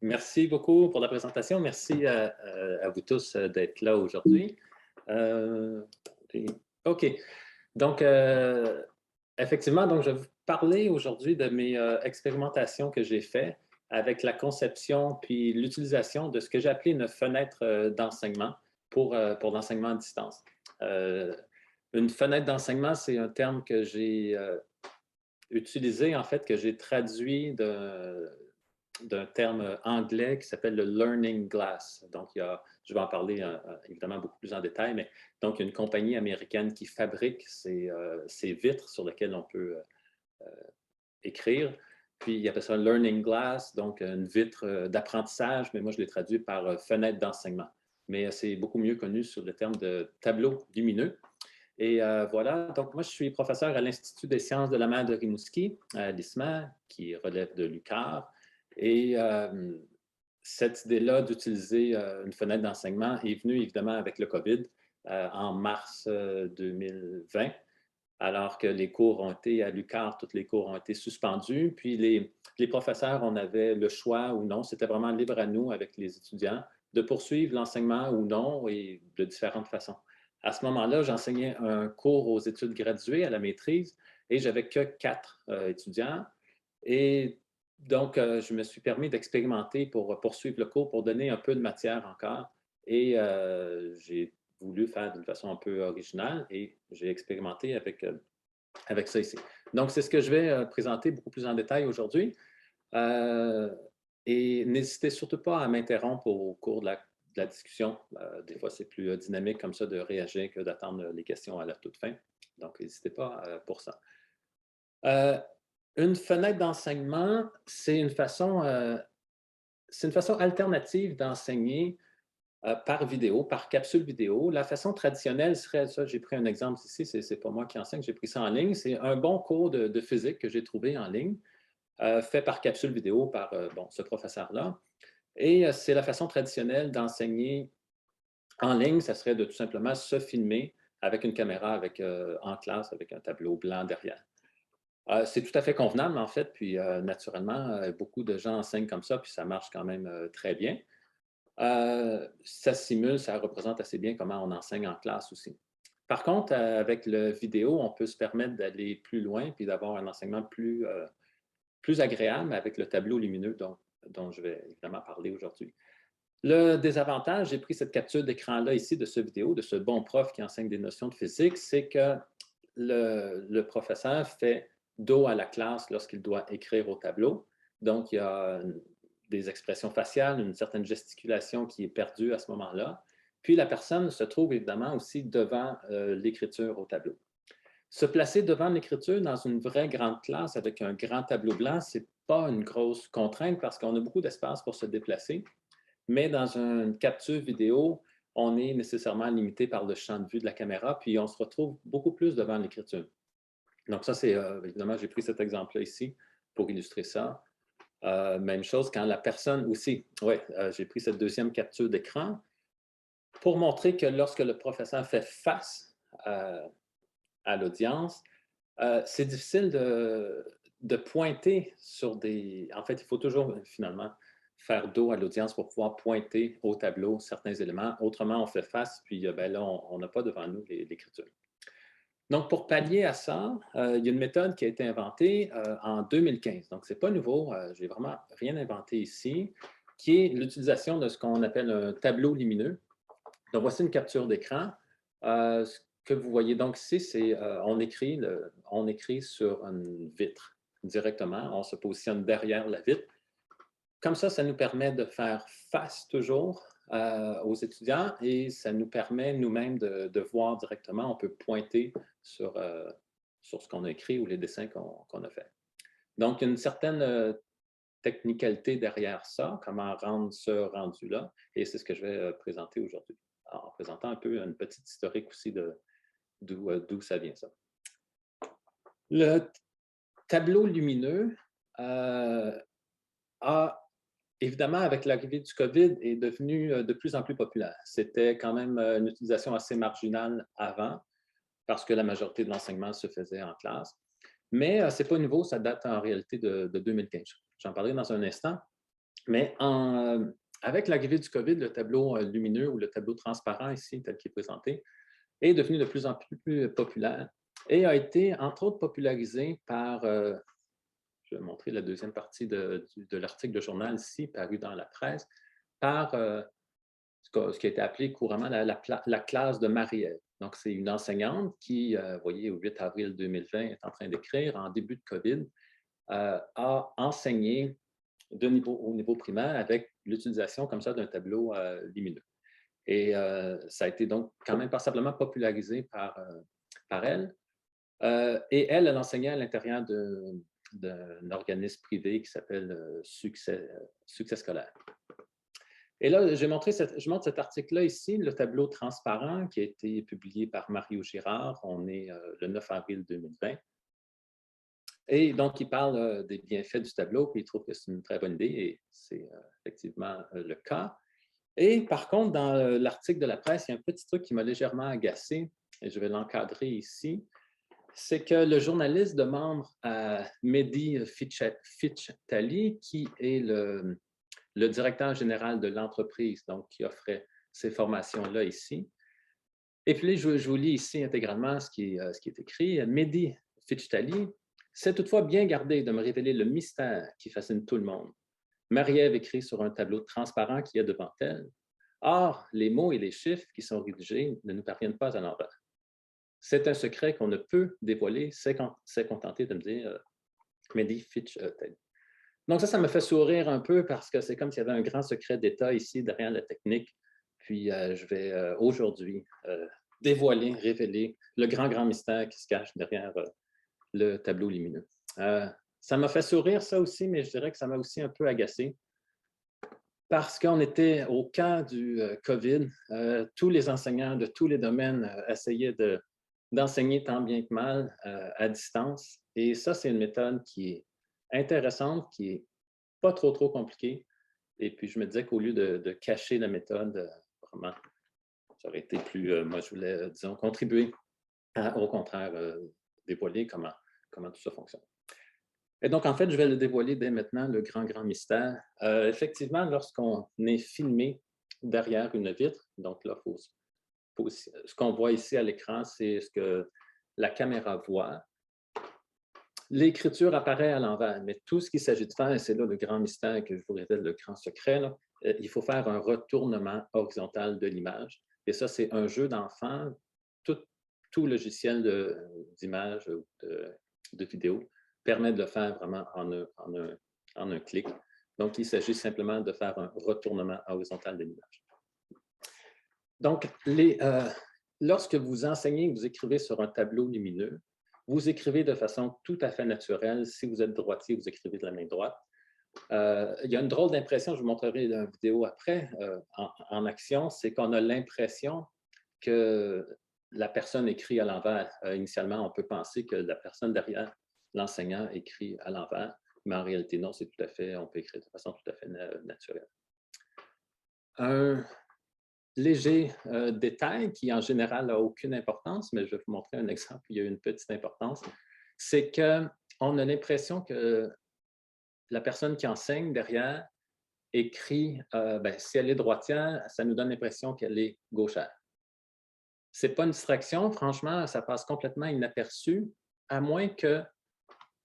Merci beaucoup pour la présentation. Merci à vous tous d'être là aujourd'hui. Euh, et- OK. Donc, effectivement, donc, je vais vous parler aujourd'hui de mes expérimentations que j'ai faites avec la conception puis l'utilisation de ce que j'ai appelé une fenêtre d'enseignement pour l'enseignement à distance. Euh, une fenêtre d'enseignement, c'est un terme que j'ai utilisé, en fait, que j'ai traduit d'un terme anglais qui s'appelle le Learning Glass. Donc, je vais en parler évidemment beaucoup plus en détail, mais donc, il y a une compagnie américaine qui fabrique ces vitres sur lesquelles on peut écrire. Puis, il appelle ça un Learning Glass, donc une vitre d'apprentissage, mais moi, je l'ai traduit par fenêtre d'enseignement. Mais c'est beaucoup mieux connu sous le terme de tableau lumineux. Et voilà, donc moi, je suis professeur à l'Institut des sciences de la mer de Rimouski, à l'ISMA, qui relève de l'UQAR. Et cette idée-là d'utiliser une fenêtre d'enseignement est venue évidemment avec le COVID en mars 2020, alors que les cours ont été à l'UQAR, tous les cours ont été suspendus. Puis les professeurs, on avait le choix ou non, c'était vraiment libre à nous avec les étudiants de poursuivre l'enseignement ou non et de différentes façons. À ce moment-là, j'enseignais un cours aux études graduées à la maîtrise et j'avais que 4 étudiants. Et donc, je me suis permis d'expérimenter pour poursuivre le cours, pour donner un peu de matière encore. Et j'ai voulu faire d'une façon un peu originale et j'ai expérimenté avec ça ici. Donc, c'est ce que je vais présenter beaucoup plus en détail aujourd'hui. Euh, et n'hésitez surtout pas à m'interrompre au cours de la discussion. Des fois, c'est plus dynamique comme ça de réagir que d'attendre les questions à la toute fin. Donc, n'hésitez pas pour ça. Euh, une fenêtre d'enseignement, c'est une façon alternative d'enseigner par vidéo, par capsule vidéo. La façon traditionnelle serait ça, j'ai pris un exemple ici, c'est pas moi qui enseigne, j'ai pris ça en ligne. C'est un bon cours de physique que j'ai trouvé en ligne, fait par capsule vidéo par bon, ce professeur-là. Et c'est la façon traditionnelle d'enseigner en ligne, ça serait de tout simplement se filmer avec une caméra en classe avec un tableau blanc derrière. C'est tout à fait convenable, en fait, puis naturellement, beaucoup de gens enseignent comme ça, puis ça marche quand même très bien. Ça simule, ça représente assez bien comment on enseigne en classe aussi. Par contre, avec le vidéo, on peut se permettre d'aller plus loin puis d'avoir un enseignement plus agréable avec le tableau lumineux dont je vais évidemment parler aujourd'hui. Le désavantage, j'ai pris cette capture d'écran-là ici de ce vidéo, de ce bon prof qui enseigne des notions de physique, c'est que le professeur fait dos à la classe lorsqu'il doit écrire au tableau. Donc, il y a des expressions faciales, une certaine gesticulation qui est perdue à ce moment-là. Puis, la personne se trouve évidemment aussi devant l'écriture au tableau. Se placer devant l'écriture dans une vraie grande classe avec un grand tableau blanc, ce n'est pas une grosse contrainte parce qu'on a beaucoup d'espace pour se déplacer. Mais dans une capture vidéo, on est nécessairement limité par le champ de vue de la caméra, puis on se retrouve beaucoup plus devant l'écriture. Donc ça, c'est évidemment, j'ai pris cet exemple-là ici pour illustrer ça. Même chose quand la personne aussi, oui, j'ai pris cette deuxième capture d'écran pour montrer que lorsque le professeur fait face à l'audience, c'est difficile de pointer sur des... En fait, il faut toujours finalement faire dos à l'audience pour pouvoir pointer au tableau certains éléments. Autrement, on fait face, puis ben là, on n'a pas devant nous l'écriture. Donc, pour pallier à ça, il y a une méthode qui a été inventée en 2015. Donc, ce n'est pas nouveau, je n'ai vraiment rien inventé ici, qui est l'utilisation de ce qu'on appelle un tableau lumineux. Donc, voici une capture d'écran. Ce que vous voyez donc ici, c'est on écrit sur une vitre directement. On se positionne derrière la vitre. Comme ça nous permet de faire face toujours aux étudiants et ça nous permet nous-mêmes de voir directement. On peut pointer sur ce qu'on a écrit ou les dessins qu'on a faits. Donc, il y a une certaine technicalité derrière ça, comment rendre ce rendu-là, et c'est ce que je vais présenter aujourd'hui, en présentant un peu une petite historique aussi d'où ça vient, ça. Le tableau lumineux a évidemment, avec l'arrivée du COVID, est devenu de plus en plus populaire. C'était quand même une utilisation assez marginale avant, parce que la majorité de l'enseignement se faisait en classe. Mais ce n'est pas nouveau, ça date en réalité de 2015. J'en parlerai dans un instant. Mais avec l'arrivée du COVID, le tableau lumineux ou le tableau transparent ici, tel qu'il est présenté, est devenu de plus en plus populaire et a été, entre autres, popularisé par, je vais montrer la deuxième partie de l'article de journal ici, paru dans la presse, par ce qui a été appelé couramment la classe de Marie-Ève. Donc, c'est une enseignante qui, vous voyez, au 8 avril 2020, est en train d'écrire, en début de COVID, a enseigné au niveau primaire avec l'utilisation comme ça d'un tableau lumineux. Et ça a été donc quand même passablement popularisé par elle. Et elle enseignait à l'intérieur d'un organisme privé qui s'appelle Succès scolaire. Et là, je montre cet article-là ici, le tableau transparent qui a été publié par Mario Girard. On est le 9 avril 2020. Et donc, il parle des bienfaits du tableau, puis il trouve que c'est une très bonne idée, et c'est effectivement le cas. Et par contre, dans l'article de la presse, il y a un petit truc qui m'a légèrement agacé, et je vais l'encadrer ici. C'est que le journaliste demande à Mehdi Fichetali, qui est le directeur général de l'entreprise, donc qui offrait ces formations-là ici. Et puis, je vous lis ici intégralement ce qui est écrit. Mehdi Fichetali, c'est toutefois bien gardé de me révéler le mystère qui fascine tout le monde. Marie-Ève écrit sur un tableau transparent qu'il y a devant elle. Or, les mots et les chiffres qui sont rédigés ne nous parviennent pas à l'envers. C'est un secret qu'on ne peut dévoiler, s'est contenté de me dire Mehdi Fichetali. Donc ça me fait sourire un peu parce que c'est comme s'il y avait un grand secret d'État ici derrière la technique. Puis je vais aujourd'hui dévoiler, révéler le grand mystère qui se cache derrière le tableau lumineux. Ça m'a fait sourire ça aussi, mais je dirais que ça m'a aussi un peu agacé parce qu'on était au camp du COVID. Tous les enseignants de tous les domaines essayaient d'enseigner tant bien que mal à distance. Et ça, c'est une méthode qui est intéressante, qui est pas trop compliquée. Et puis, je me disais qu'au lieu de cacher la méthode, vraiment, ça aurait été plus... moi, je voulais, disons, contribuer à, au contraire, dévoiler comment tout ça fonctionne. Et donc, en fait, je vais le dévoiler dès maintenant, le grand mystère. Effectivement, lorsqu'on est filmé derrière une vitre, donc là, ce qu'on voit ici à l'écran, c'est ce que la caméra voit. L'écriture apparaît à l'envers, mais tout ce qu'il s'agit de faire, et c'est là le grand mystère que je vous révèle, le grand secret, là, il faut faire un retournement horizontal de l'image. Et ça, c'est un jeu d'enfant. Tout logiciel d'image ou de vidéo permet de le faire vraiment en un clic. Donc, il s'agit simplement de faire un retournement horizontal de l'image. Donc, lorsque vous enseignez, vous écrivez sur un tableau lumineux, vous écrivez de façon tout à fait naturelle. Si vous êtes droitier, vous écrivez de la main droite. Il y a une drôle d'impression, je vous montrerai une vidéo après, en action, c'est qu'on a l'impression que la personne écrit à l'envers. Initialement, on peut penser que la personne derrière l'enseignant écrit à l'envers, mais en réalité, non, c'est tout à fait, on peut écrire de façon tout à fait naturelle. Un léger détail qui, en général, n'a aucune importance, mais je vais vous montrer un exemple où il y a une petite importance, c'est qu'on a l'impression que la personne qui enseigne derrière écrit, si elle est droitière, ça nous donne l'impression qu'elle est gauchère. Ce n'est pas une distraction, franchement, ça passe complètement inaperçu, à moins que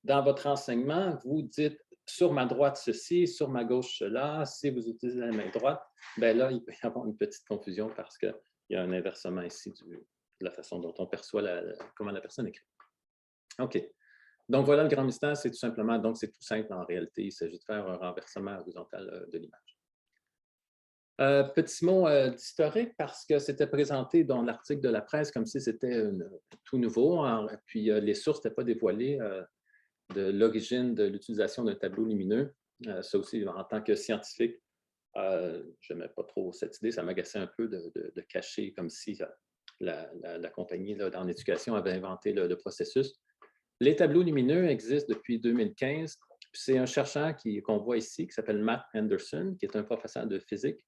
dans votre enseignement, vous dites sur ma droite ceci, sur ma gauche cela. Si vous utilisez la main droite, ben là, il peut y avoir une petite confusion parce qu'il y a un inversement ici de la façon dont on perçoit comment la personne écrit. OK. Donc, voilà le grand mystère, c'est tout simplement, donc c'est tout simple en réalité, il s'agit de faire un renversement horizontal de l'image. Petit mot d'historique, parce que c'était présenté dans l'article de la presse comme si c'était tout nouveau, puis les sources n'étaient pas dévoilées de l'origine de l'utilisation d'un tableau lumineux. Ça aussi, en tant que scientifique, je n'aimais pas trop cette idée, ça m'agaçait un peu de cacher comme si la compagnie là, dans l'éducation avait inventé le processus. Les tableaux lumineux existent depuis 2015. C'est un chercheur qu'on voit ici, qui s'appelle Matt Anderson, qui est un professeur de physique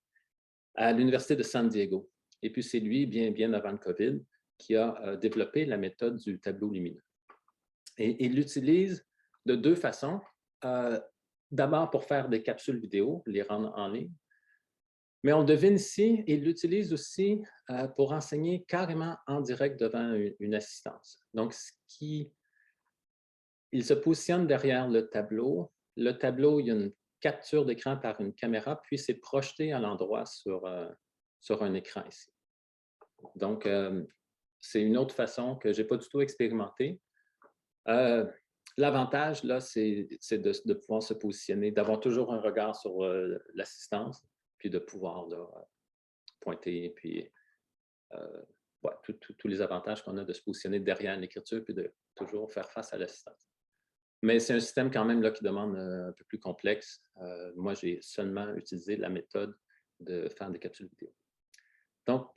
à l'Université de San Diego. Et puis, c'est lui, bien avant le COVID, qui a développé la méthode du tableau lumineux. Et il l'utilise de deux façons. d'abord pour faire des capsules vidéo, les rendre en ligne. Mais on devine ici, il l'utilise aussi pour enseigner carrément en direct devant une assistance. Donc, il se positionne derrière le tableau. Le tableau, il y a une capture d'écran par une caméra, puis c'est projeté à l'endroit sur un écran ici. Donc, c'est une autre façon que je n'ai pas du tout expérimentée. L'avantage, là, c'est de pouvoir se positionner, d'avoir toujours un regard sur l'assistance, puis de pouvoir là, pointer, puis ouais, tous les avantages qu'on a de se positionner derrière l'écriture, puis de toujours faire face à l'assistance. Mais c'est un système quand même là, qui demande un peu plus complexe. Moi, j'ai seulement utilisé la méthode de faire des capsules vidéo. Donc,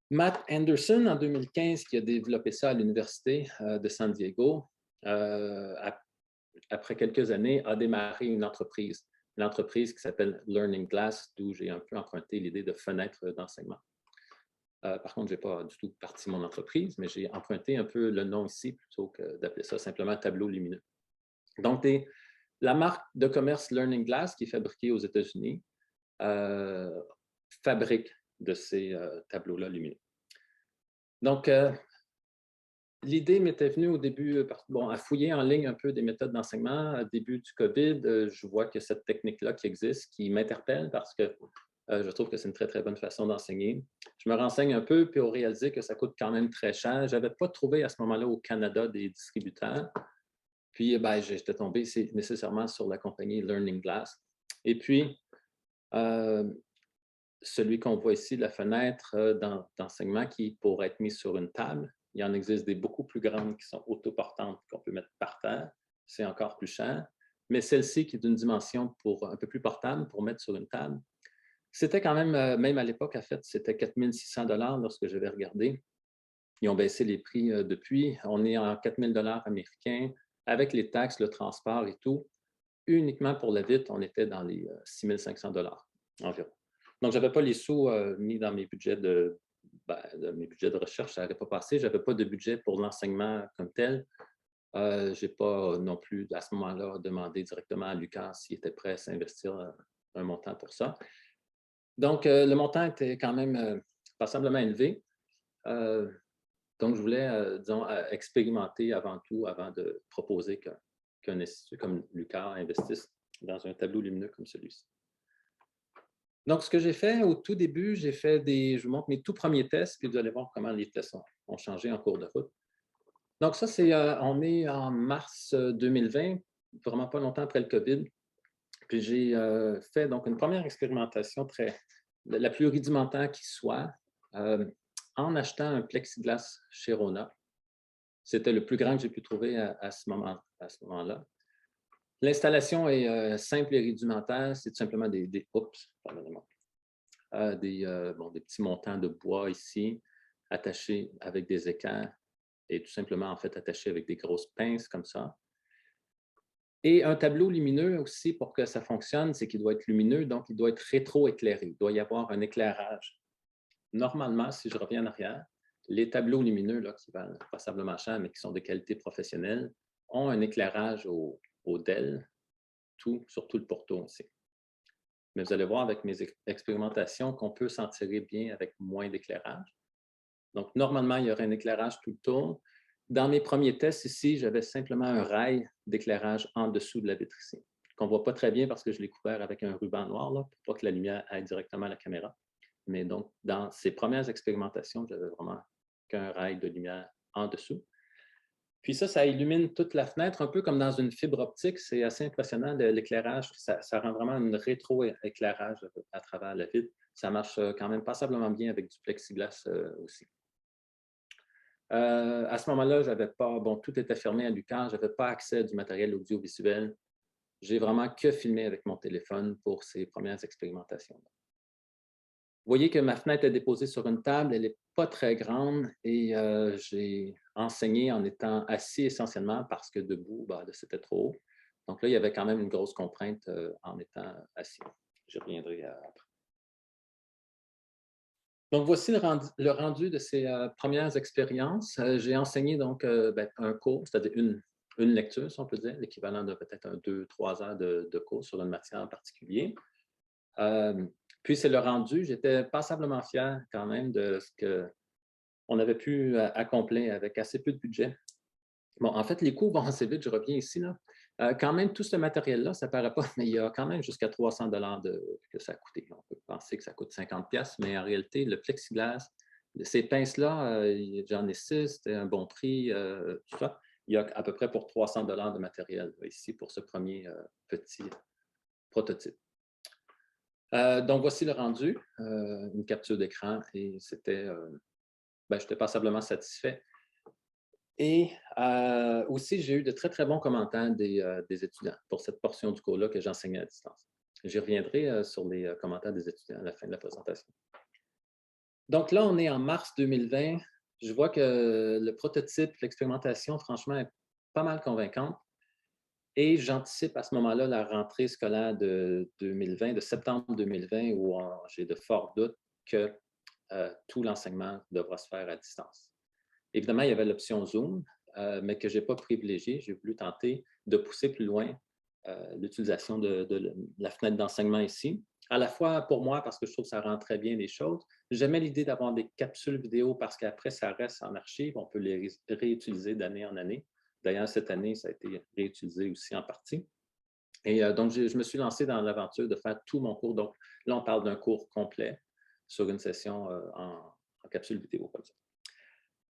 Matt Anderson, en 2015, qui a développé ça à l'Université de San Diego, après quelques années, a démarré une entreprise qui s'appelle Learning Glass, d'où j'ai un peu emprunté l'idée de fenêtre d'enseignement. Par contre, je n'ai pas du tout parti mon entreprise, mais j'ai emprunté un peu le nom ici plutôt que d'appeler ça simplement tableau lumineux. Donc, la marque de commerce Learning Glass, qui est fabriquée aux États-Unis, fabrique de ces tableaux-là lumineux. Donc, l'idée m'était venue au début, à fouiller en ligne un peu des méthodes d'enseignement. Au début du COVID, je vois que cette technique-là qui existe, qui m'interpelle parce que je trouve que c'est une très, très bonne façon d'enseigner. Je me renseigne un peu, puis on réalise que ça coûte quand même très cher. Je n'avais pas trouvé à ce moment-là au Canada des distributeurs. Puis, j'étais tombé nécessairement sur la compagnie Learning Glass. Et puis, celui qu'on voit ici, la fenêtre d'enseignement qui pourrait être mise sur une table. Il y en existe des beaucoup plus grandes qui sont autoportantes qu'on peut mettre par terre. C'est encore plus cher. Mais celle-ci, qui est d'une dimension un peu plus portable pour mettre sur une table, c'était quand même, même à l'époque, en fait, c'était 4 600 $ lorsque j'avais regardé. Ils ont baissé les prix depuis. On est en 4 000 $ américains avec les taxes, le transport et tout. Uniquement pour la vitre, on était dans les 6 500 $ environ. Donc, je n'avais pas les sous mis dans mes budgets de recherche, ça n'aurait pas passé. Je n'avais pas de budget pour l'enseignement comme tel. Je n'ai pas non plus, à ce moment-là, demandé directement à Lucas s'il était prêt à s'investir un montant pour ça. Donc, le montant était quand même passablement élevé. Donc, je voulais, disons, expérimenter avant tout, avant de proposer qu'un institut comme Lucas investisse dans un tableau lumineux comme celui-ci. Donc, ce que j'ai fait au tout début, je vous montre mes tout premiers tests, puis vous allez voir comment les tests ont changé en cours de route. Donc, ça, on est en mars 2020, vraiment pas longtemps après le COVID. Puis j'ai fait donc une première expérimentation la plus rudimentaire qui soit, en achetant un plexiglas chez Rona. C'était le plus grand que j'ai pu trouver à ce moment-là. L'installation est simple et rudimentaire. C'est tout simplement des petits montants de bois ici, attachés avec des équerres et tout simplement, en fait, attachés avec des grosses pinces comme ça. Et un tableau lumineux aussi, pour que ça fonctionne, c'est qu'il doit être lumineux, donc il doit être rétro-éclairé. Il doit y avoir un éclairage. Normalement, si je reviens en arrière, les tableaux lumineux là, qui valent passablement cher, mais qui sont de qualité professionnelle, ont un éclairage au DEL, sur tout le pourtour aussi. Mais vous allez voir avec mes expérimentations qu'on peut s'en tirer bien avec moins d'éclairage. Donc, normalement, il y aurait un éclirage tout le tour. Dans mes premiers tests ici, j'avais simplement un rail d'éclairage en dessous de la vitre ici, qu'on ne voit pas très bien parce que je l'ai couvert avec un ruban noir là, pour pas que la lumière aille directement à la caméra. Mais donc, dans ces premières expérimentations, j'avais vraiment qu'un rail de lumière en dessous. Puis ça illumine toute la fenêtre, un peu comme dans une fibre optique. C'est assez impressionnant, l'éclairage. Ça rend vraiment un rétro-éclairage à travers la vitre. Ça marche quand même passablement bien avec du plexiglas aussi. À ce moment-là, tout était fermé à Lucas. Je n'avais pas accès à du matériel audiovisuel. J'ai vraiment que filmé avec mon téléphone pour ces premières expérimentations. Vous voyez que ma fenêtre est déposée sur une table, elle n'est pas très grande et j'ai enseigné en étant assis essentiellement parce que debout, c'était trop haut. Donc là, il y avait quand même une grosse contrainte en étant assis. Je reviendrai après. Donc voici le rendu de ces premières expériences. J'ai enseigné donc un cours, c'est-à-dire une lecture, si on peut dire, l'équivalent de peut-être 2-3 heures de cours sur une matière en particulier. Puis c'est le rendu, j'étais passablement fier quand même de ce qu'on avait pu accomplir avec assez peu de budget. Bon, en fait, les coûts vont assez vite, je reviens ici. Là. Quand même, tout ce matériel-là, ça ne paraît pas, mais il y a quand même jusqu'à 300 que ça a coûté. On peut penser que ça coûte 50 mais en réalité, le plexiglas, ces pinces-là, j'en ai 6, c'était un bon prix, tout ça. Il y a à peu près pour 300 de matériel ici pour ce premier petit prototype. Donc, voici le rendu, une capture d'écran et c'était, j'étais passablement satisfait. Et aussi, j'ai eu de très, très bons commentaires des étudiants pour cette portion du cours-là que j'enseignais à distance. J'y reviendrai sur les commentaires des étudiants à la fin de la présentation. Donc là, on est en mars 2020. Je vois que le prototype, l'expérimentation, franchement, est pas mal convaincante. Et j'anticipe à ce moment-là la rentrée scolaire de 2020, de septembre 2020, où j'ai de forts doutes que tout l'enseignement devra se faire à distance. Évidemment, il y avait l'option Zoom, mais que je n'ai pas privilégiée. J'ai voulu tenter de pousser plus loin l'utilisation de la fenêtre d'enseignement ici. À la fois pour moi, parce que je trouve que ça rend très bien les choses. J'aimais l'idée d'avoir des capsules vidéo parce qu'après, ça reste en archive. On peut les réutiliser d'année en année. D'ailleurs, cette année, ça a été réutilisé aussi en partie. Et donc, je me suis lancé dans l'aventure de faire tout mon cours. Donc, là, on parle d'un cours complet sur une session en capsule vidéo comme ça.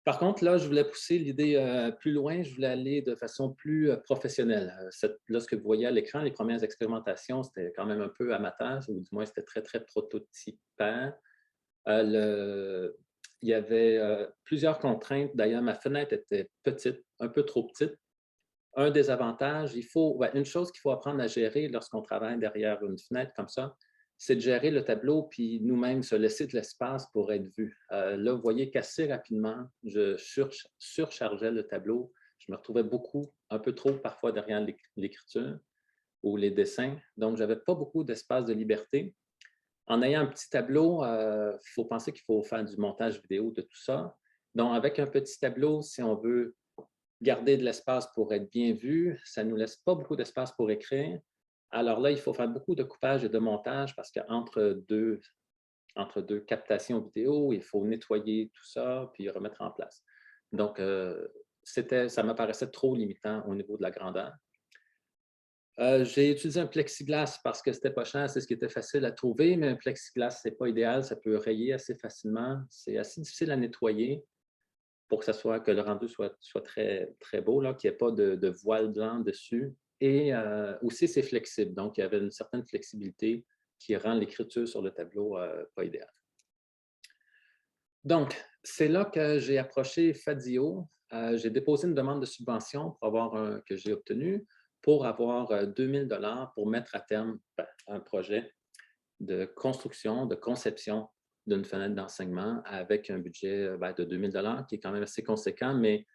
Par contre, là, je voulais pousser l'idée plus loin. Je voulais aller de façon plus professionnelle. Là, ce que vous voyez à l'écran, les premières expérimentations, c'était quand même un peu amateur, ou du moins, c'était très, très prototypant. Il y avait plusieurs contraintes. D'ailleurs, ma fenêtre était petite, un peu trop petite. Un désavantage, une chose qu'il faut apprendre à gérer lorsqu'on travaille derrière une fenêtre comme ça, c'est de gérer le tableau puis nous-mêmes se laisser de l'espace pour être vu. Là, vous voyez qu'assez rapidement, je surchargeais le tableau. Je me retrouvais un peu trop parfois derrière l'écriture ou les dessins. Donc, je n'avais pas beaucoup d'espace de liberté. En ayant un petit tableau, il faut penser qu'il faut faire du montage vidéo de tout ça. Donc, avec un petit tableau, si on veut garder de l'espace pour être bien vu, ça ne nous laisse pas beaucoup d'espace pour écrire. Alors là, il faut faire beaucoup de coupage et de montage parce qu'entre deux captations vidéo, il faut nettoyer tout ça puis remettre en place. Donc, ça m'apparaissait trop limitant au niveau de la grandeur. J'ai utilisé un plexiglas parce que c'était pas cher, c'est ce qui était facile à trouver, mais un plexiglas, c'est pas idéal, ça peut rayer assez facilement. C'est assez difficile à nettoyer pour que le rendu soit très, très beau, qu'il n'y ait pas de voile blanc dessus. Et aussi, c'est flexible. Donc, il y avait une certaine flexibilité qui rend l'écriture sur le tableau pas idéale. Donc, c'est là que j'ai approché Fadio. J'ai déposé une demande de subvention que j'ai obtenue pour avoir 2000 $ pour mettre à terme un projet de construction, de conception d'une fenêtre d'enseignement avec un budget de 2000 $ qui est quand même assez conséquent, mais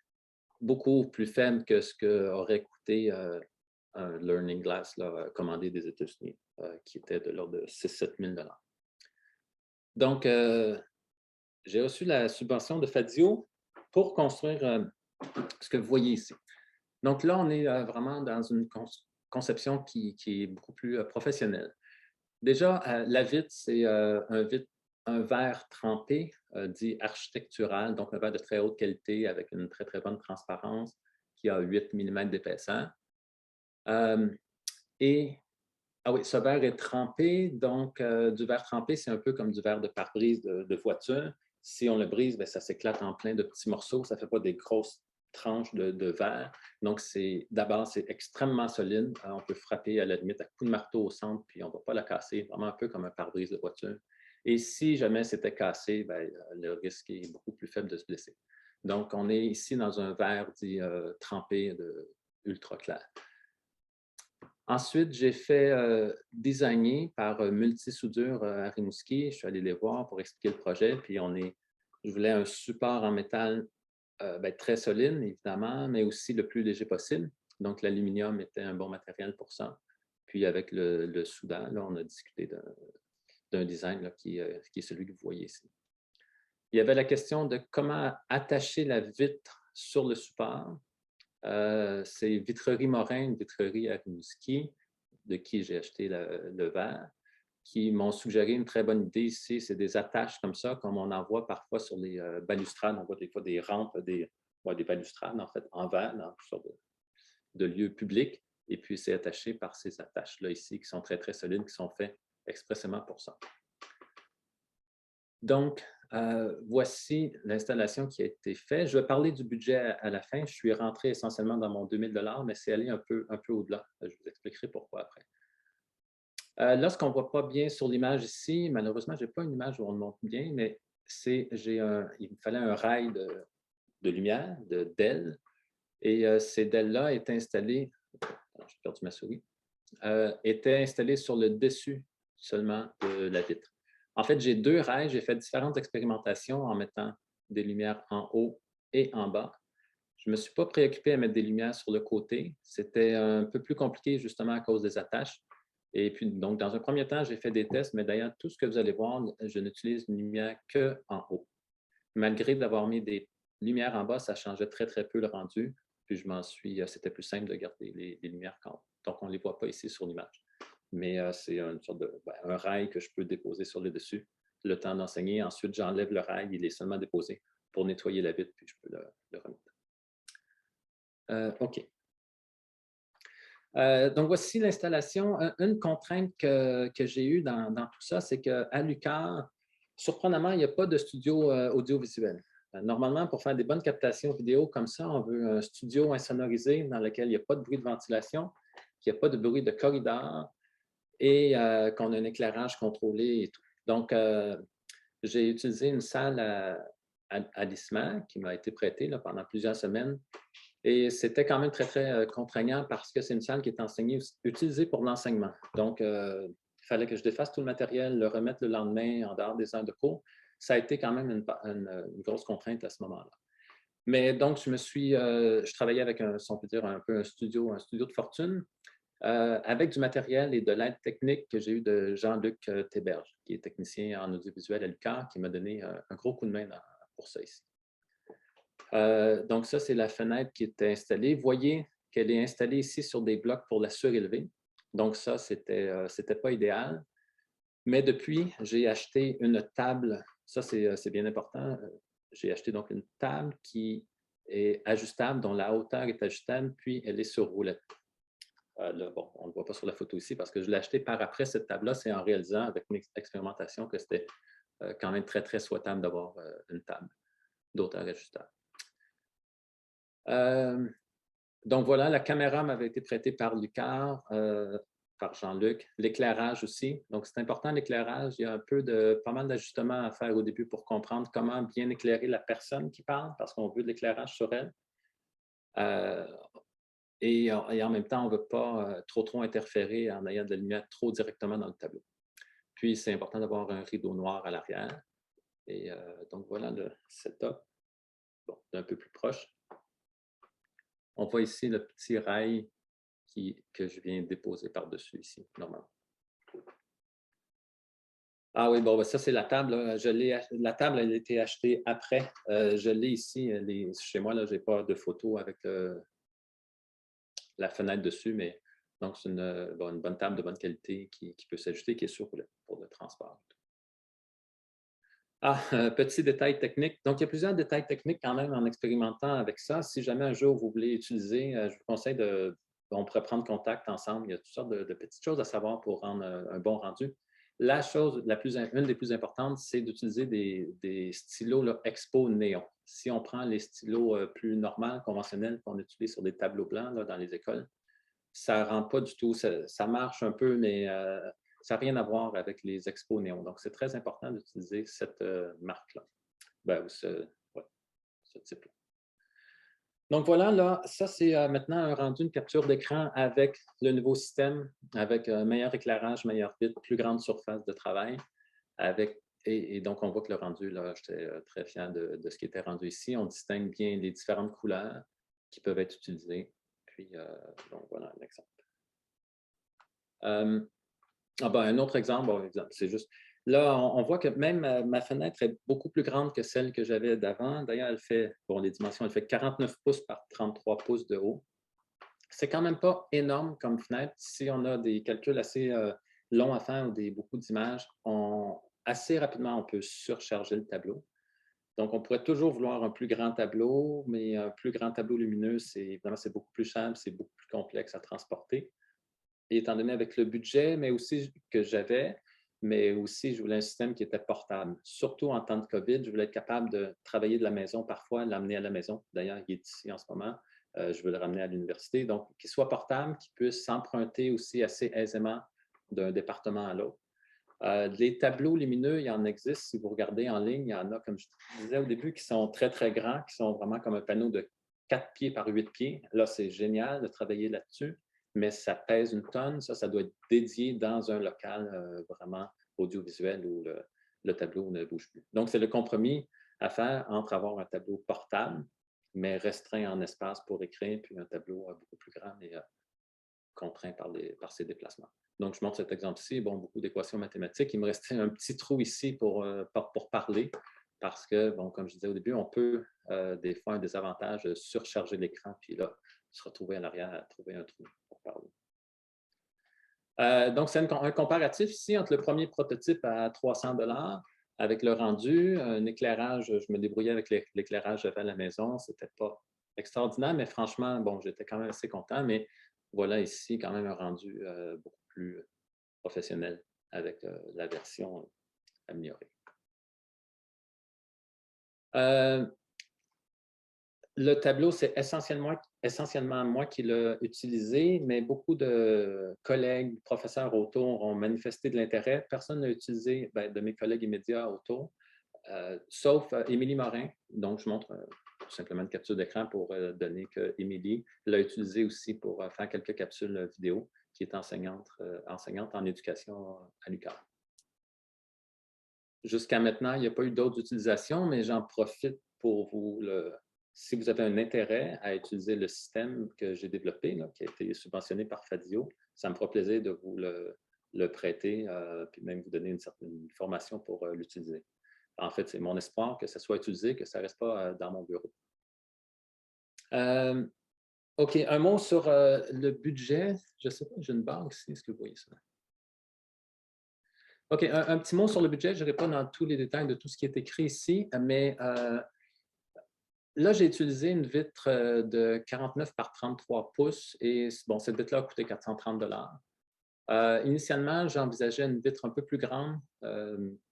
beaucoup plus faible que ce qu'aurait coûté un Learning Glass commandé des États-Unis, qui était de l'ordre de 6 000 à 7 000 $. Donc, j'ai reçu la subvention de Fadio pour construire ce que vous voyez ici. Donc là, on est vraiment dans une conception qui est beaucoup plus professionnelle. Déjà, la vitre, c'est un verre trempé, dit architectural, donc un verre de très haute qualité avec une très, très bonne transparence qui a 8 mm d'épaisseur. Ah oui, ce verre est trempé, donc du verre trempé, c'est un peu comme du verre de pare-brise de voiture. Si on le brise, ça s'éclate en plein de petits morceaux, ça ne fait pas des grosses tranches de verre. Donc, d'abord, c'est extrêmement solide. On peut frapper à la limite à coups de marteau au centre, puis on ne va pas la casser, vraiment un peu comme un pare-brise de voiture. Et si jamais c'était cassé, le risque est beaucoup plus faible de se blesser. Donc, on est ici dans un verre dit trempé ultra clair. Ensuite, j'ai fait designer par Multisoudure à Rimouski. Je suis allé les voir pour expliquer le projet. Puis je voulais un support en métal très solide, évidemment, mais aussi le plus léger possible. Donc, l'aluminium était un bon matériel pour ça. Puis, avec le soudant, là, on a discuté d'un design là, qui est celui que vous voyez ici. Il y avait la question de comment attacher la vitre sur le support. C'est Vitrerie Morin, une vitrerie à Rimouski, de qui j'ai acheté le verre, qui m'ont suggéré une très bonne idée ici. C'est des attaches comme ça, comme on en voit parfois sur les balustrades. On voit des fois des rampes, des balustrades, en fait, en verre, dans toutes sortes de lieux publics. Et puis, c'est attaché par ces attaches-là ici, qui sont très, très solides, qui sont faites expressément pour ça. Donc, voici l'installation qui a été faite. Je vais parler du budget à la fin. Je suis rentré essentiellement dans mon 2 000 $, mais c'est allé un peu au-delà. Je vous expliquerai pourquoi après. Là, ce qu'on ne voit pas bien sur l'image ici, malheureusement, je n'ai pas une image où on le montre bien, mais il me fallait un rail de lumière, d'ailes, et ces ailes-là étaient installées, j'ai perdu ma souris, étaient installées sur le dessus seulement de la vitre. En fait, j'ai 2 rails, j'ai fait différentes expérimentations en mettant des lumières en haut et en bas. Je ne me suis pas préoccupé à mettre des lumières sur le côté. C'était un peu plus compliqué justement à cause des attaches. Et puis, donc, dans un premier temps, j'ai fait des tests, mais d'ailleurs, tout ce que vous allez voir, je n'utilise une lumière qu'en haut. Malgré d'avoir mis des lumières en bas, ça changeait très, très peu le rendu. Puis, c'était plus simple de garder les lumières qu'en haut. Donc, on ne les voit pas ici sur l'image. Mais c'est une sorte un rail que je peux déposer sur le dessus le temps d'enseigner. Ensuite, j'enlève le rail, il est seulement déposé pour nettoyer la vitre, puis je peux le remettre. OK. Donc, voici l'installation. Une contrainte que j'ai eue dans tout ça, c'est qu'à l'UQAR, surprenamment, il n'y a pas de studio audiovisuel. Normalement, pour faire des bonnes captations vidéo comme ça, on veut un studio insonorisé dans lequel il n'y a pas de bruit de ventilation, qu'il n'y a pas de bruit de corridor et qu'on a un éclairage contrôlé et tout. Donc, j'ai utilisé une salle à l'ISMA qui m'a été prêtée là, pendant plusieurs semaines. Et c'était quand même très, très contraignant parce que c'est une salle qui est utilisée pour l'enseignement. Donc, il fallait que je défasse tout le matériel, le remettre le lendemain en dehors des heures de cours. Ça a été quand même une grosse contrainte à ce moment-là. Mais donc, je travaillais avec, si on peut dire, un peu un studio de fortune, avec du matériel et de l'aide technique que j'ai eu de Jean-Luc Théberge, qui est technicien en audiovisuel à l'UQAR, qui m'a donné un gros coup de main pour ça ici. Donc, ça, c'est la fenêtre qui était installée. Vous voyez qu'elle est installée ici sur des blocs pour la surélever. Donc, ça, c'était pas idéal. Mais depuis, j'ai acheté une table. Ça, c'est bien important. J'ai acheté donc une table qui est ajustable, dont la hauteur est ajustable, puis elle est sur roulette. Là, bon, on ne le voit pas sur la photo ici parce que je l'ai acheté par après cette table-là. C'est en réalisant avec une expérimentation que c'était quand même très, très souhaitable d'avoir une table d'hauteur ajustable. Donc voilà, la caméra m'avait été prêtée par l'UQAR, par Jean-Luc. L'éclairage aussi. Donc c'est important l'éclairage. Il y a pas mal d'ajustements à faire au début pour comprendre comment bien éclairer la personne qui parle parce qu'on veut de l'éclairage sur elle. Et en même temps, on ne veut pas trop interférer en ayant de la lumière trop directement dans le tableau. Puis c'est important d'avoir un rideau noir à l'arrière. Et donc voilà le setup. Bon, d'un peu plus proche. On voit ici le petit rail que je viens déposer par-dessus ici, normalement. Ah oui, bon, ça, c'est la table. La table, elle a été achetée après. Je l'ai ici. Chez moi, je n'ai pas de photo avec la fenêtre dessus, mais donc c'est une bonne table de bonne qualité qui peut s'ajuster, qui est sur pour le transport. Petit détail technique. Donc, il y a plusieurs détails techniques quand même en expérimentant avec ça. Si jamais un jour vous voulez utiliser, je vous conseille on pourrait prendre contact ensemble. Il y a toutes sortes de petites choses à savoir pour rendre un bon rendu. La chose, une des plus importantes, c'est d'utiliser des stylos là, Expo Néon. Si on prend les stylos plus normaux, conventionnels qu'on utilise sur des tableaux blancs là, dans les écoles, ça ne rend pas du tout, ça marche un peu, mais ça n'a rien à voir avec les Expo Néon. Donc, c'est très important d'utiliser cette marque-là, ce type-là. Donc, voilà, là, ça, c'est maintenant un rendu, une capture d'écran avec le nouveau système, avec meilleur éclairage, meilleure vitre, plus grande surface de travail. Et donc, on voit que le rendu, là, j'étais très fier de ce qui était rendu ici. On distingue bien les différentes couleurs qui peuvent être utilisées. Puis, donc, voilà un exemple. Un autre exemple, c'est juste, Là, on voit que même ma fenêtre est beaucoup plus grande que celle que j'avais d'avant. D'ailleurs, elle fait, bon, les dimensions, elle fait 49 pouces par 33 pouces de haut. C'est quand même pas énorme comme fenêtre. Si on a des calculs assez longs à faire ou beaucoup d'images, assez rapidement, on peut surcharger le tableau. Donc, on pourrait toujours vouloir un plus grand tableau, mais un plus grand tableau lumineux, évidemment, c'est beaucoup plus cher, c'est beaucoup plus complexe à transporter. Et étant donné avec le budget, mais aussi que j'avais, mais aussi je voulais un système qui était portable. Surtout en temps de COVID, je voulais être capable de travailler de la maison parfois, l'amener à la maison. D'ailleurs, il est ici en ce moment. Je veux le ramener à l'université. Donc, qu'il soit portable, qu'il puisse s'emprunter aussi assez aisément d'un département à l'autre. Les tableaux lumineux, il y en existe. Si vous regardez en ligne, il y en a, comme je disais au début, qui sont très, très grands, qui sont vraiment comme un panneau de 4 pieds par 8 pieds. Là, c'est génial de travailler là-dessus, mais ça pèse une tonne. Ça doit être dédié dans un local vraiment audiovisuel où le tableau ne bouge plus. Donc, c'est le compromis à faire entre avoir un tableau portable, mais restreint en espace pour écrire, puis un tableau beaucoup plus grand, mais contraint par ses déplacements. Donc, je montre cet exemple-ci. Bon, beaucoup d'équations mathématiques. Il me restait un petit trou ici pour parler, parce que, bon, comme je disais au début, on peut des fois un désavantage de surcharger l'écran, puis là, se retrouver à l'arrière à trouver un trou pour parler. Donc, c'est un comparatif ici entre le premier prototype à 300 $ avec le rendu, un éclairage, je me débrouillais avec l'éclairage à la maison. C'était pas extraordinaire, mais franchement, bon, j'étais quand même assez content, mais voilà ici quand même un rendu beaucoup plus professionnel avec la version améliorée. Le tableau, c'est essentiellement moi qui l'ai utilisé, mais beaucoup de collègues, professeurs autour ont manifesté de l'intérêt. Personne n'a utilisé, de mes collègues immédiats autour, sauf Émilie Morin. Donc, je montre tout simplement une capture d'écran pour donner qu'Émilie l'a utilisé aussi pour faire quelques capsules vidéo, qui est enseignante en éducation à l'UQAM. Jusqu'à maintenant, il n'y a pas eu d'autres utilisations, mais j'en profite pour si vous avez un intérêt à utiliser le système que j'ai développé, là, qui a été subventionné par Fadio, ça me fera plaisir de vous le prêter, puis même vous donner une certaine formation pour l'utiliser. En fait, c'est mon espoir que ça soit utilisé, que ça ne reste pas dans mon bureau. OK, un mot sur le budget. Je ne sais pas, j'ai une barre ici, est-ce que vous voyez ça? OK, un petit mot sur le budget. Je n'irai pas dans tous les détails de tout ce qui est écrit ici, mais là, j'ai utilisé une vitre de 49 par 33 pouces et bon, cette vitre-là a coûté 430 $. Initialement, j'envisageais une vitre un peu plus grande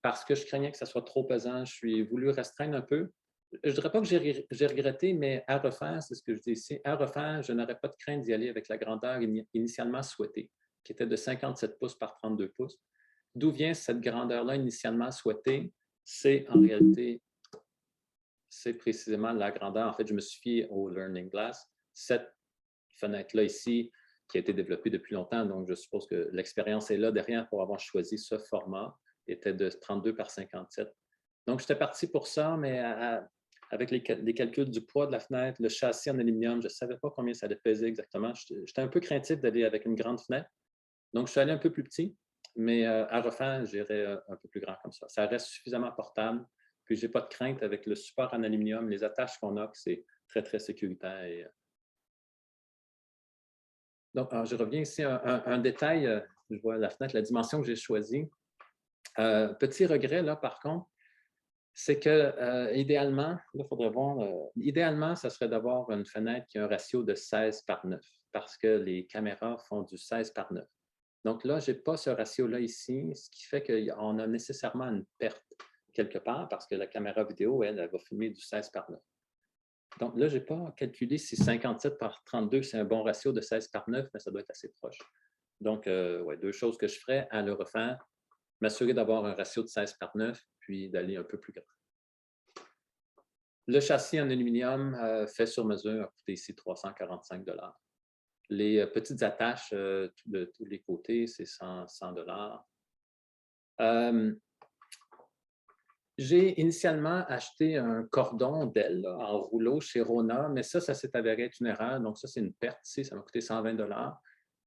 parce que je craignais que ça soit trop pesant. Je suis voulu restreindre un peu. Je ne dirais pas que j'ai regretté, mais à refaire, c'est ce que je dis ici, à refaire, je n'aurais pas de crainte d'y aller avec la grandeur initialement souhaitée, qui était de 57 pouces par 32 pouces. D'où vient cette grandeur-là initialement souhaitée? C'est en réalité, c'est précisément la grandeur. En fait, je me suis fié au Learning Glass. Cette fenêtre-là ici, qui a été développée depuis longtemps, donc je suppose que l'expérience est là derrière pour avoir choisi ce format, était de 32 par 57. Donc, j'étais parti pour ça, mais avec les calculs du poids de la fenêtre, le châssis en aluminium, je ne savais pas combien ça allait peser exactement. J'étais un peu craintif d'aller avec une grande fenêtre. Donc, je suis allé un peu plus petit, mais à refaire, j'irai un peu plus grand comme ça. Ça reste suffisamment portable. Puis, je n'ai pas de crainte avec le support en aluminium, les attaches qu'on a, que c'est très, très sécuritaire. Donc, alors, je reviens ici à un détail. Je vois la fenêtre, la dimension que j'ai choisie. Petit regret, là, par contre, c'est que idéalement, là, il faudrait voir, idéalement, ça serait d'avoir une fenêtre qui a un ratio de 16 par 9 parce que les caméras font du 16 par 9. Donc là, je n'ai pas ce ratio-là ici, ce qui fait qu'on a nécessairement une perte quelque part parce que la caméra vidéo, elle va filmer du 16 par 9. Donc là, je n'ai pas calculé si 57 par 32, c'est un bon ratio de 16 par 9, mais ça doit être assez proche. Donc, ouais, deux choses que je ferais à le refaire, m'assurer d'avoir un ratio de 16 par 9, puis d'aller un peu plus grand. Le châssis en aluminium fait sur mesure a coûté ici 345 $. Les petites attaches de tous les côtés, c'est 100 $. J'ai initialement acheté un cordon d'aile en rouleau chez Rona, mais ça s'est avéré être une erreur. Donc, ça, c'est une perte ici. Ça m'a coûté 120 $.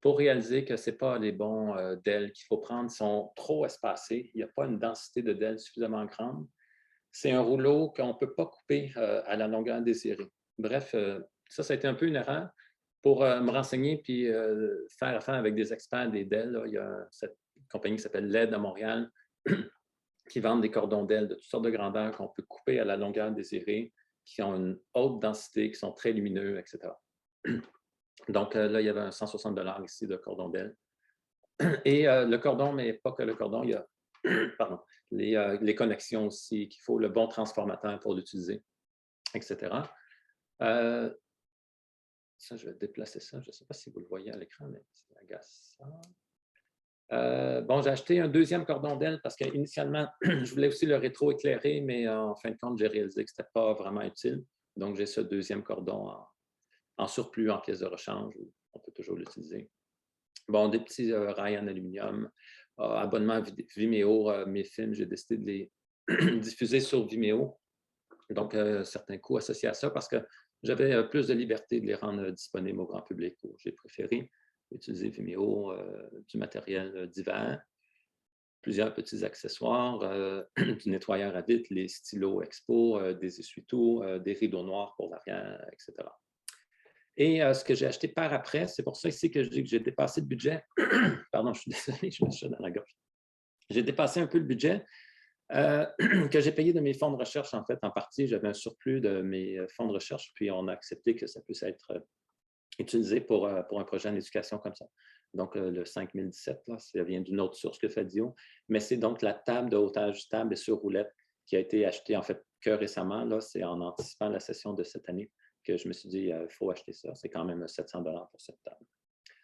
pour réaliser que ce n'est pas les bons DEL qu'il faut prendre, ils sont trop espacés, il n'y a pas une densité de DEL suffisamment grande. C'est un rouleau qu'on ne peut pas couper à la longueur désirée. Bref, ça a été un peu une erreur. Pour me renseigner puis faire affaire avec des experts des DEL, là, il y a cette compagnie qui s'appelle LED à Montréal qui vendent des cordons d'ailes de toutes sortes de grandeurs qu'on peut couper à la longueur désirée, qui ont une haute densité, qui sont très lumineux, etc. Donc là, il y avait un 160 $ ici de cordon d'aile. Et le cordon, mais pas que le cordon, il y a pardon, les connexions aussi, qu'il faut le bon transformateur pour l'utiliser, etc. Ça, je vais déplacer ça. Je ne sais pas si vous le voyez à l'écran, mais c'est agaçant. Bon, j'ai acheté un deuxième cordon d'aile parce qu'initialement, je voulais aussi le rétro-éclairer, mais en fin de compte, j'ai réalisé que ce n'était pas vraiment utile. Donc, j'ai ce deuxième cordon en surplus en pièces de rechange. On peut toujours l'utiliser. Bon, des petits rails en aluminium. Abonnement Vimeo, mes films, j'ai décidé de les diffuser sur Vimeo. Donc, certains coûts associés à ça parce que j'avais plus de liberté de les rendre disponibles au grand public. J'ai préféré utiliser Vimeo, du matériel divers, plusieurs petits accessoires, du nettoyeur à vitre, les stylos Expo, des essuie-tout, des rideaux noirs pour l'arrière, etc. Et ce que j'ai acheté par après, c'est pour ça ici que je dis que j'ai dépassé le budget. Pardon, je suis désolé, je me suis dans la gorge. J'ai dépassé un peu le budget que j'ai payé de mes fonds de recherche. En fait, en partie, j'avais un surplus de mes fonds de recherche, puis on a accepté que ça puisse être utilisé pour un projet en éducation comme ça. Donc, le 5017, là, ça vient d'une autre source que Fadio, mais c'est donc la table de hautage ajustable et sur roulette qui a été achetée, en fait, que récemment. Là, c'est en anticipant la session de cette année que je me suis dit, il faut acheter ça. C'est quand même 700 $ pour cette table.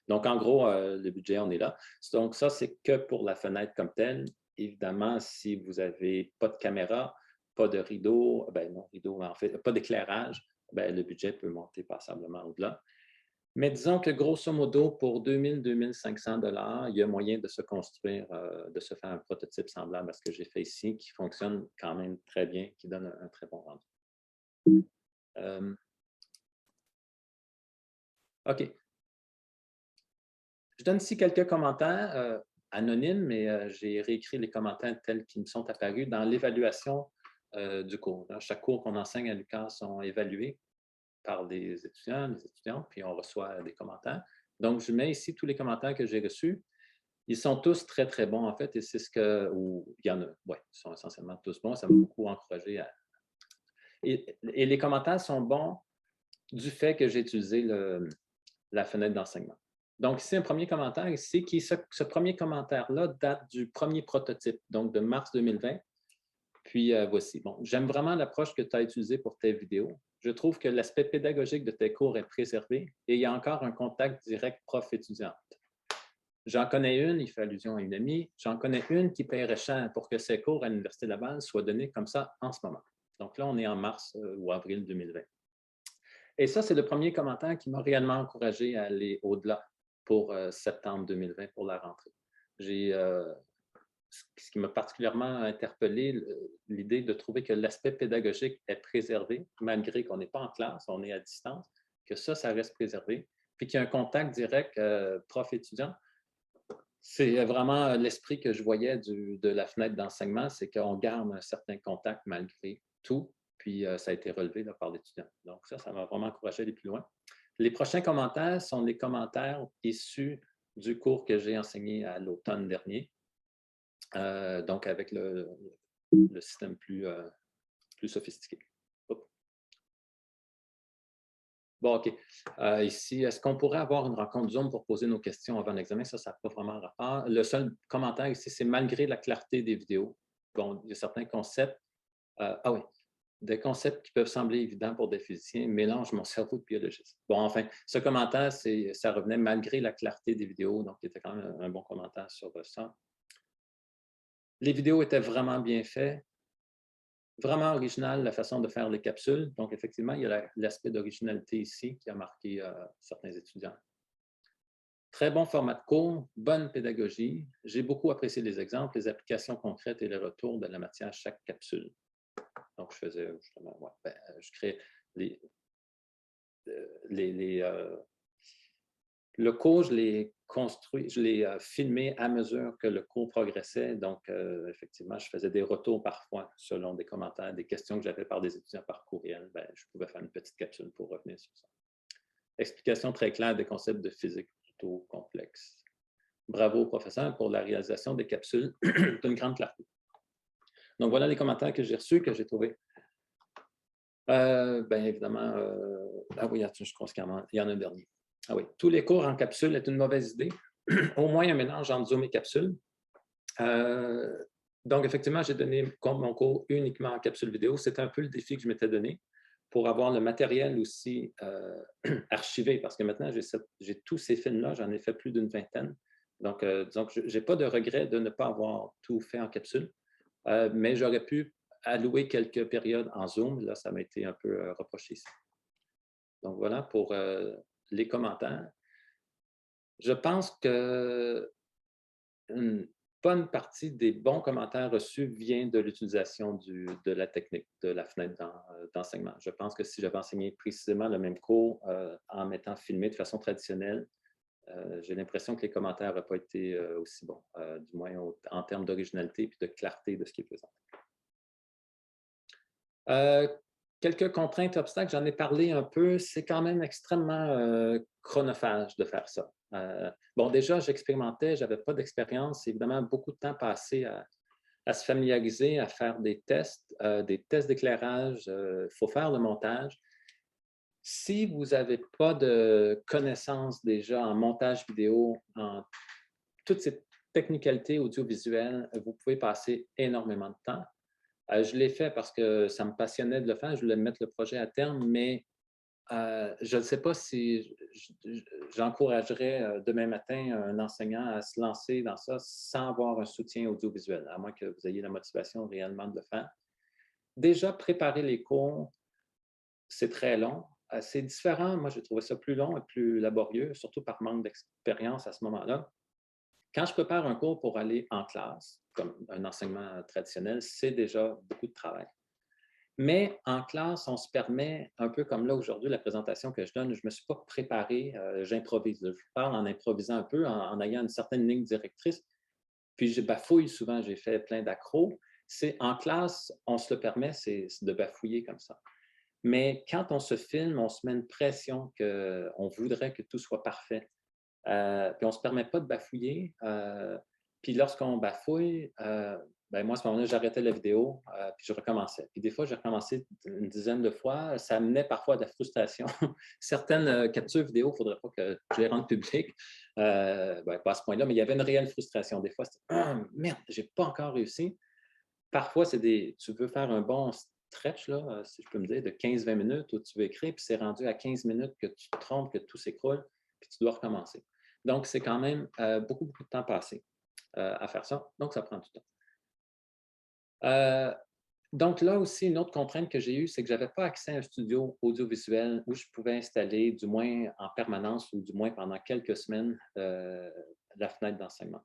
Donc, en gros, le budget, on est là. Donc, ça, c'est que pour la fenêtre comme telle. Évidemment, si vous n'avez pas de caméra, pas de rideau, ben non, rideau, en fait, pas d'éclairage, ben, le budget peut monter passablement au-delà. Mais disons que grosso modo, pour 2000 2500 $ il y a moyen de se construire, de se faire un prototype semblable à ce que j'ai fait ici, qui fonctionne quand même très bien, qui donne un très bon rendu. OK. Je donne ici quelques commentaires anonymes, mais j'ai réécrit les commentaires tels qu'ils me sont apparus dans l'évaluation du cours. Chaque cours qu'on enseigne à l'UQAM sont évalués par des étudiants, des étudiantes, puis on reçoit des commentaires. Donc, je mets ici tous les commentaires que j'ai reçus. Ils sont tous très, très bons, en fait, et c'est ce que... Ou il y en a, oui, ils sont essentiellement tous bons. Ça m'a beaucoup encouragé à... Et les commentaires sont bons du fait que j'ai utilisé la fenêtre d'enseignement. Donc, ici, un premier commentaire ici, ce premier commentaire-là date du premier prototype, donc de mars 2020. Puis, voici. Bon, j'aime vraiment l'approche que tu as utilisée pour tes vidéos. Je trouve que l'aspect pédagogique de tes cours est préservé et il y a encore un contact direct prof-étudiante. J'en connais une, il fait allusion à une amie, j'en connais une qui paierait cher pour que ses cours à l'Université Laval soient donnés comme ça en ce moment. Donc là, on est en mars ou avril 2020. Et ça, c'est le premier commentaire qui m'a réellement encouragé à aller au-delà pour septembre 2020, pour la rentrée. Ce qui m'a particulièrement interpellé, l'idée de trouver que l'aspect pédagogique est préservé, malgré qu'on n'est pas en classe, on est à distance, que ça reste préservé, puis qu'il y a un contact direct prof-étudiant. C'est vraiment l'esprit que je voyais de la fenêtre d'enseignement, c'est qu'on garde un certain contact malgré tout, puis ça a été relevé là, par l'étudiant. Donc ça m'a vraiment encouragé à aller plus loin. Les prochains commentaires sont les commentaires issus du cours que j'ai enseigné à l'automne dernier, donc avec le système plus sophistiqué. Oups. Bon, OK. Ici, est-ce qu'on pourrait avoir une rencontre Zoom pour poser nos questions avant l'examen? Ça n'a pas vraiment rapport. Le seul commentaire ici, c'est malgré la clarté des vidéos. Bon, il y a certains concepts. Ah oui, des concepts qui peuvent sembler évidents pour des physiciens mélangent mon cerveau de biologiste. Bon, enfin, ce commentaire, ça revenait malgré la clarté des vidéos, donc il était quand même un bon commentaire sur ça. Les vidéos étaient vraiment bien faites. Vraiment original la façon de faire les capsules. Donc, effectivement, il y a l'aspect d'originalité ici qui a marqué certains étudiants. Très bon format de cours, bonne pédagogie. J'ai beaucoup apprécié les exemples, les applications concrètes et les retours de la matière à chaque capsule. Donc, je faisais justement, je créais Le cours, je l'ai construit, je l'ai filmé à mesure que le cours progressait. Donc, effectivement, je faisais des retours parfois selon des commentaires, des questions que j'avais par des étudiants par courriel. Bien, je pouvais faire une petite capsule pour revenir sur ça. Explication très claire des concepts de physique plutôt complexes. Bravo au professeur pour la réalisation des capsules d'une grande clarté. Donc, voilà les commentaires que j'ai reçus, que j'ai trouvés. Bien évidemment, ah oui, je pense qu'il y en a un dernier. Ah oui, tous les cours en capsule est une mauvaise idée. Au moins un mélange entre Zoom et capsule. Donc, effectivement, j'ai donné mon cours uniquement en capsule vidéo. C'était un peu le défi que je m'étais donné pour avoir le matériel aussi archivé, parce que maintenant, j'ai tous ces films-là, j'en ai fait plus d'une vingtaine. Donc, disons que je n'ai pas de regret de ne pas avoir tout fait en capsule, mais j'aurais pu allouer quelques périodes en Zoom. Là, ça m'a été un peu reproché ici. Donc, voilà pour les commentaires. Je pense que une bonne partie des bons commentaires reçus vient de l'utilisation de la technique, de la fenêtre d'enseignement. Je pense que si j'avais enseigné précisément le même cours en m'étant filmé de façon traditionnelle, j'ai l'impression que les commentaires n'auraient pas été aussi bons, du moins en termes d'originalité et de clarté de ce qui est présenté. Quelques contraintes, obstacles, j'en ai parlé un peu. C'est quand même extrêmement chronophage de faire ça. Bon, déjà, j'expérimentais, je n'avais pas d'expérience. Évidemment, beaucoup de temps passé à se familiariser, à faire des tests d'éclairage. Il faut faire le montage. Si vous n'avez pas de connaissances déjà en montage vidéo, en toutes ces technicalités audiovisuelles, vous pouvez passer énormément de temps. Je l'ai fait parce que ça me passionnait de le faire. Je voulais mettre le projet à terme, mais je ne sais pas si j'encouragerais demain matin un enseignant à se lancer dans ça sans avoir un soutien audiovisuel, à moins que vous ayez la motivation réellement de le faire. Déjà, préparer les cours, c'est très long. C'est différent. Moi, j'ai trouvé ça plus long et plus laborieux, surtout par manque d'expérience à ce moment-là. Quand je prépare un cours pour aller en classe, comme un enseignement traditionnel, c'est déjà beaucoup de travail. Mais en classe, on se permet, un peu comme là aujourd'hui, la présentation que je donne, je ne me suis pas préparé, j'improvise. Je parle en improvisant un peu, en ayant une certaine ligne directrice. Puis je bafouille souvent, j'ai fait plein d'accros. En classe, on se le permet, c'est de bafouiller comme ça. Mais quand on se filme, on se met une pression qu'on voudrait que tout soit parfait. Puis on ne se permet pas de bafouiller. Puis lorsqu'on bafouille, ben moi, à ce moment-là, j'arrêtais la vidéo, puis je recommençais. Puis des fois, j'ai recommencé une dizaine de fois. Ça amenait parfois à de la frustration. Certaines captures vidéo, il ne faudrait pas que je les rende publiques. Ben, pas à ce point-là, mais il y avait une réelle frustration. Des fois, c'était ah, merde, je n'ai pas encore réussi. Parfois, tu veux faire un bon stretch, là, si je peux me dire, de 15-20 minutes où tu veux écrire, puis c'est rendu à 15 minutes que tu te trompes, que tout s'écroule, puis tu dois recommencer. Donc, c'est quand même beaucoup, beaucoup de temps passé à faire ça. Donc, ça prend du temps. Donc, là aussi, une autre contrainte que j'ai eue, c'est que je n'avais pas accès à un studio audiovisuel où je pouvais installer, du moins en permanence ou du moins pendant quelques semaines, la fenêtre d'enseignement.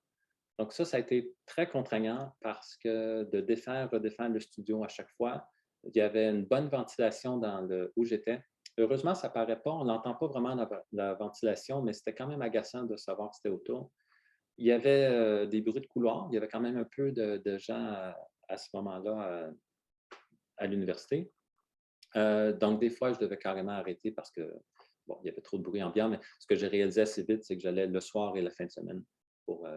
Donc ça a été très contraignant parce que de redéfaire le studio à chaque fois, il y avait une bonne ventilation où j'étais. Heureusement, ça ne paraît pas, on n'entend pas vraiment la ventilation, mais c'était quand même agaçant de savoir que c'était autour. Il y avait des bruits de couloir, il y avait quand même un peu de gens à ce moment-là à l'université. Donc, des fois, je devais carrément arrêter parce que, bon, il y avait trop de bruit ambiant, mais ce que j'ai réalisé assez vite, c'est que j'allais le soir et la fin de semaine pour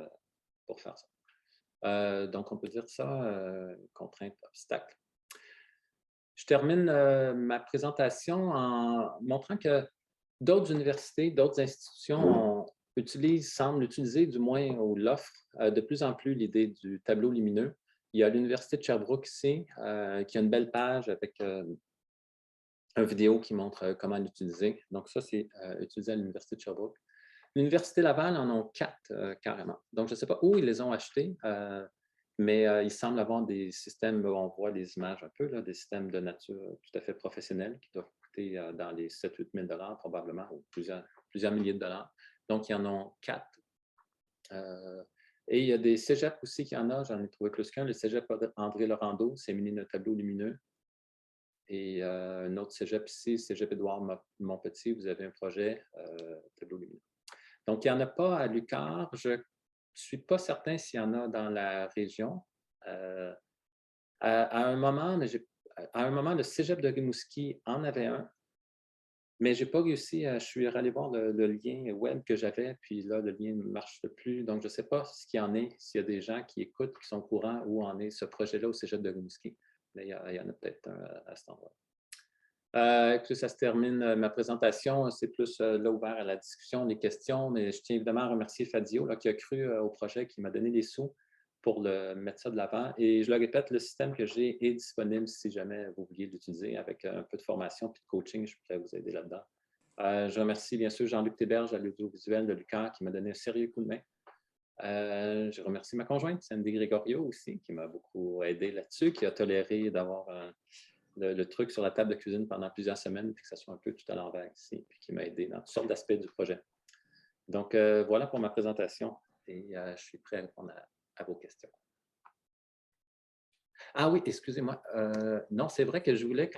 faire ça. Donc, on peut dire ça, contrainte, obstacle. Je termine ma présentation en montrant que d'autres universités, d'autres institutions semblent utiliser, du moins, ou l'offre de plus en plus l'idée du tableau lumineux. Il y a l'Université de Sherbrooke ici, qui a une belle page avec une vidéo qui montre comment l'utiliser. Donc, ça, c'est utilisé à l'Université de Sherbrooke. L'Université Laval en ont 4 carrément. Donc, je ne sais pas où ils les ont achetés, mais il semble avoir des systèmes, on voit les images un peu, là, des systèmes de nature tout à fait professionnels qui doivent coûter dans les 7-8 000 probablement, ou plusieurs milliers de dollars. Donc, ils en ont 4. Et il y a des cégeps aussi qui en ont, j'en ai trouvé plus qu'un. Le cégep André Laurando, c'est muni de tableau lumineux. Et un autre cégep ici, cégep Édouard Montpetit, vous avez un projet tableau lumineux. Donc, il n'y en a pas à l'UQAR. Je ne suis pas certain s'il y en a dans la région. À un moment, le Cégep de Rimouski en avait un, mais je n'ai pas réussi. Je suis allé voir le lien web que j'avais, puis là, le lien ne marche plus. Donc, je ne sais pas ce qu'il y en est, s'il y a des gens qui écoutent, qui sont au courant où en est ce projet-là au Cégep de Rimouski. Mais il y en a peut-être un à cet endroit. Ça se termine ma présentation. C'est plus là ouvert à la discussion, les questions, mais je tiens évidemment à remercier Fadio là, qui a cru au projet, qui m'a donné les sous pour mettre ça de l'avant. Et je le répète, le système que j'ai est disponible si jamais vous vouliez l'utiliser. Avec un peu de formation et de coaching, je pourrais vous aider là-dedans. Je remercie bien sûr Jean-Luc Théberge à l'audiovisuel de l'UQAR qui m'a donné un sérieux coup de main. Je remercie ma conjointe, Sandy Gregorio aussi, qui m'a beaucoup aidé là-dessus, qui a toléré d'avoir le truc sur la table de cuisine pendant plusieurs semaines, puis que ça soit un peu tout à l'envers ici, puis qui m'a aidé dans toutes sortes d'aspects du projet. Donc, voilà pour ma présentation et je suis prêt à répondre à vos questions. Ah oui, excusez-moi. Non, c'est vrai que je vais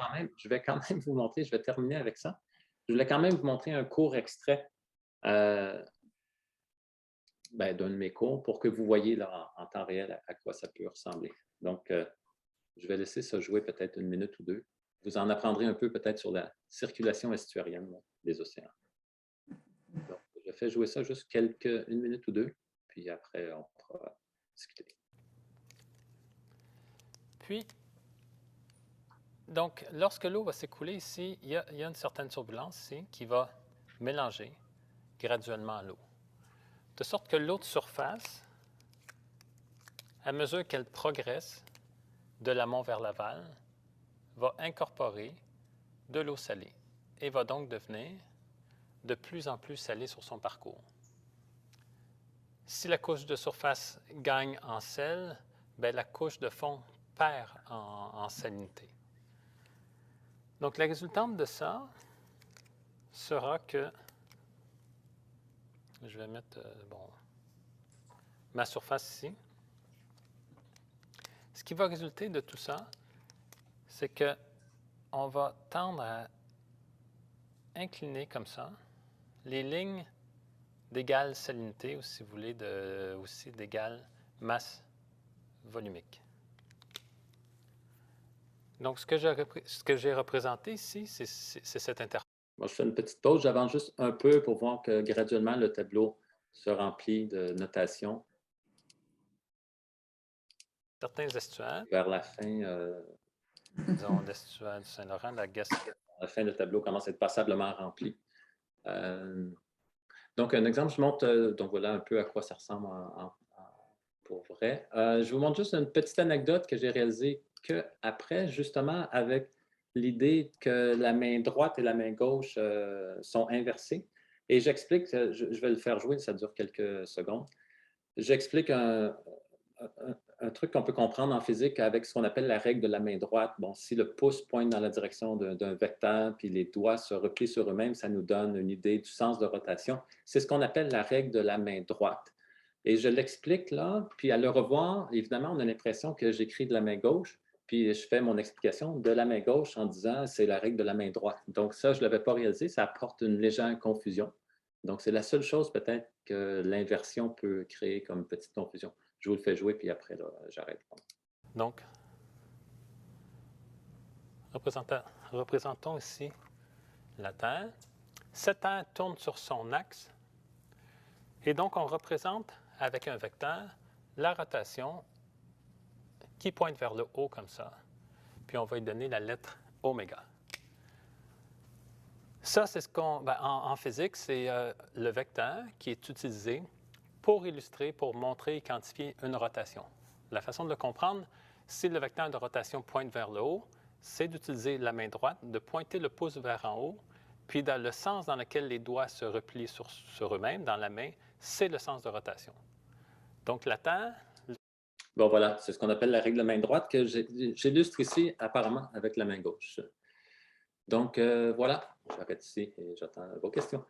quand même vous montrer, je vais terminer avec ça. Je voulais quand même vous montrer un court extrait d'un de mes cours pour que vous voyez là, en temps réel à quoi ça peut ressembler. Donc, je vais laisser ça jouer peut-être 1 minute ou 2. Vous en apprendrez un peu peut-être sur la circulation estuarienne des océans. Donc, je fais jouer ça juste 1 minute ou 2, puis après, on pourra discuter. Puis, donc, lorsque l'eau va s'écouler ici, il y a une certaine turbulence ici qui va mélanger graduellement l'eau. De sorte que l'eau de surface, à mesure qu'elle progresse de l'amont vers l'aval, va incorporer de l'eau salée et va donc devenir de plus en plus salée sur son parcours. Si la couche de surface gagne en sel, bien, la couche de fond perd en salinité. Donc, la résultante de ça sera que, je vais mettre ma surface ici. Ce qui va résulter de tout ça, c'est qu'on va tendre à incliner comme ça les lignes d'égale salinité, ou si vous voulez, aussi d'égale masse volumique. Donc, ce que j'ai représenté ici, c'est cette interface. Moi, je fais une petite pause. J'avance juste un peu pour voir que graduellement, le tableau se remplit de notations. Certains estuaires. Vers la fin, disons, l'estuaire du Saint-Laurent, la Gaspésie. À la fin, le tableau commence à être passablement rempli. Donc, un exemple, je montre, donc voilà un peu à quoi ça ressemble pour vrai. Je vous montre juste une petite anecdote que j'ai réalisée qu'après, justement, avec l'idée que la main droite et la main gauche sont inversées. Et j'explique, je vais le faire jouer, ça dure quelques secondes. J'explique un truc qu'on peut comprendre en physique avec ce qu'on appelle la règle de la main droite. Bon, si le pouce pointe dans la direction d'un vecteur, puis les doigts se replient sur eux-mêmes, ça nous donne une idée du sens de rotation. C'est ce qu'on appelle la règle de la main droite. Et je l'explique là, puis à le revoir, évidemment, on a l'impression que j'écris de la main gauche, puis je fais mon explication de la main gauche en disant c'est la règle de la main droite. Donc ça, je ne l'avais pas réalisé, ça apporte une légère confusion. Donc c'est la seule chose peut-être que l'inversion peut créer comme petite confusion. Je vous le fais jouer, puis après, j'arrête. Donc, représentons ici la Terre. Cette Terre tourne sur son axe. Et donc, on représente avec un vecteur la rotation qui pointe vers le haut comme ça. Puis, on va lui donner la lettre oméga. Ça, c'est ce qu'on... en physique, c'est le vecteur qui est utilisé pour illustrer, pour montrer et quantifier une rotation. La façon de le comprendre, si le vecteur de rotation pointe vers le haut, c'est d'utiliser la main droite, de pointer le pouce vers en haut, puis dans le sens dans lequel les doigts se replient sur eux-mêmes, dans la main, c'est le sens de rotation. Donc, la Terre... Bon, voilà, c'est ce qu'on appelle la règle de main droite que j'illustre ici, apparemment, avec la main gauche. Donc, voilà, j'arrête ici et j'attends vos questions.